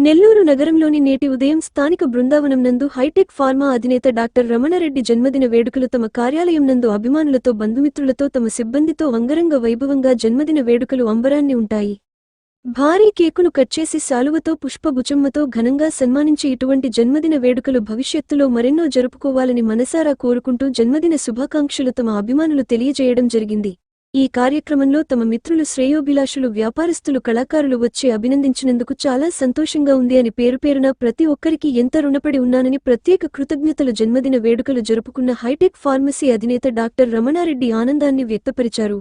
నెల్లూరు నగరంలోని నేటి ఉదయం స్థానిక బృందావనం నందు హైటెక్ ఫార్మా అధినేత డాక్టర్ రమణారెడ్డి జన్మదిన వేడుకలు తమ కార్యాలయం నందు అభిమానులతో బంధుమిత్రులతో తమ సిబ్బందితో అంగరంగ వైభవంగా జన్మదిన వేడుకలు అంబరాన్ని ఉంటాయి. భారీ కేకును కట్చేసి శాలువతో పుష్పగుచ్చమ్మతో ఘనంగా సన్మానించి ఇటువంటి జన్మదిన వేడుకలు భవిష్యత్తులో మరెన్నో జరుపుకోవాలని మనసారా కోరుకుంటూ జన్మదిన శుభాకాంక్షలు తమ అభిమానులు తెలియజేయడం జరిగింది. ఈ కార్యక్రమంలో తమ మిత్రులు, శ్రేయోభిలాషులు, వ్యాపారస్తులు, కళాకారులు వచ్చి అభినందించినందుకు చాలా సంతోషంగా ఉంది అని పేరుపేరున ప్రతి ఒక్కరికి ఎంత రుణపడి ఉన్నానని ప్రత్యేక కృతజ్ఞతలు. జన్మదిన వేడుకలు జరుపుకున్న హైటెక్ ఫార్మసీ అధినేత డాక్టర్ రమణారెడ్డి ఆనందాన్ని వ్యక్తపరిచారు.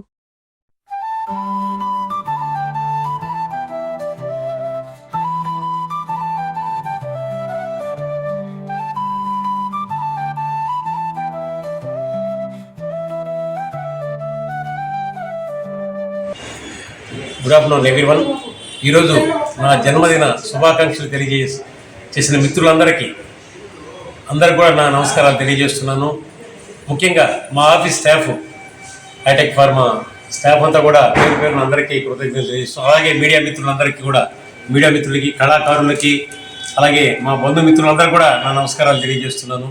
Good afternoon everyone. ఈరోజు నా జన్మదిన శుభాకాంక్షలు తెలియజేసిన మిత్రులందరికీ కూడా నా నమస్కారాలు తెలియజేస్తున్నాను. ముఖ్యంగా మా office staff, hitech pharma staff అంతా కూడా పేరున అందరికీ కృతజ్ఞతలు తెలియజేస్తున్నాను. అలాగే మీడియా మిత్రులకి, కళాకారులకి, అలాగే మా బంధుమిత్రులందరూ కూడా నా నమస్కారాలు తెలియజేస్తున్నాను.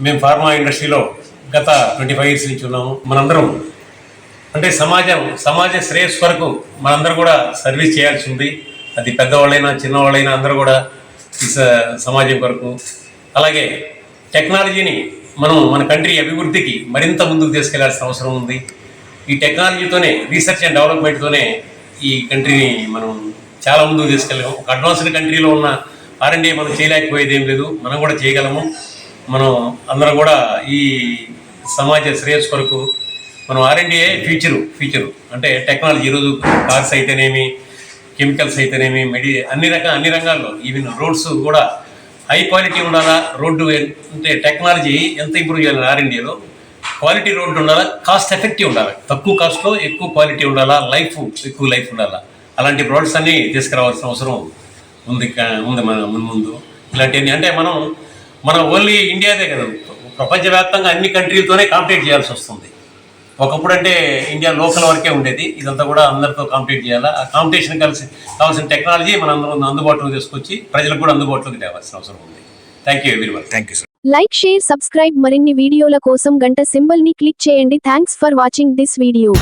మేము ఫార్మా ఇండస్ట్రీలో గత 25 years నుంచి ఉన్నాము. మనందరం అంటే సమాజ శ్రేయస్ వరకు మనందరూ కూడా సర్వీస్ చేయాల్సి ఉంది. అది పెద్దవాళ్ళైనా చిన్నవాళ్ళైనా అందరూ కూడా ఈ సమాజం కొరకు. అలాగే టెక్నాలజీని మన కంట్రీ అభివృద్ధికి మరింత ముందుకు తీసుకెళ్లాల్సిన అవసరం ఉంది. ఈ టెక్నాలజీతోనే, రీసెర్చ్ అండ్ డెవలప్మెంట్తోనే ఈ కంట్రీని మనం చాలా ముందుకు తీసుకెళ్ళాము. ఒక అడ్వాన్స్డ్ కంట్రీలో ఉన్న R&D మనం చేయలేకపోయేది ఏం లేదు, మనం కూడా చేయగలము. అందరం కూడా ఈ సమాజ శ్రేయస్ కొరకు R&D ఫ్యూచరు అంటే టెక్నాలజీ. ఈరోజు కార్స్ అయితేనేమి, కెమికల్స్ అయితేనేమి, అన్ని రంగాల్లో, ఈవెన్ రోడ్స్ కూడా హై క్వాలిటీ ఉండాలా. రోడ్డు అంటే టెక్నాలజీ ఎంత ఇంప్రూవ్ చేయాలి. R&Dలో క్వాలిటీ రోడ్డు ఉండాలా, కాస్ట్ ఎఫెక్టివ్ ఉండాలి, తక్కువ కాస్ట్లో ఎక్కువ క్వాలిటీ ఉండాలా, ఎక్కువ లైఫ్ ఉండాలా. అలాంటి ప్రోడక్ట్స్ అన్నీ తీసుకురావాల్సిన అవసరం ఉంది ముందు. ఇలాంటివన్నీ అంటే మన ఓన్లీ ఇండియాదే కదా, ప్రపంచవ్యాప్తంగా అన్ని కంట్రీలతోనే కాంపిటేట్ చేయాల్సి వస్తుంది. ఒకప్పుడు అంటే ఇండియా లోకల్ వరకే ఉండేది. ఇదంతా కూడా అందరితో కాంపిటేట్ చేయాలా. ఆ కాంపిటీషన్ కావాల్సిన టెక్నాలజీ మనందరం అందుబాటులోకి తీసుకొచ్చి ప్రజలకు కూడా అందుబాటులోకి తేవాల్సిన అవసరం ఉంది. Thank you everyone. Thank you sir. Like, share, subscribe. మరిన్ని వీడియోల కోసం గంట సింబల్ ని క్లిక్ చేయండి. Thanks for watching this video.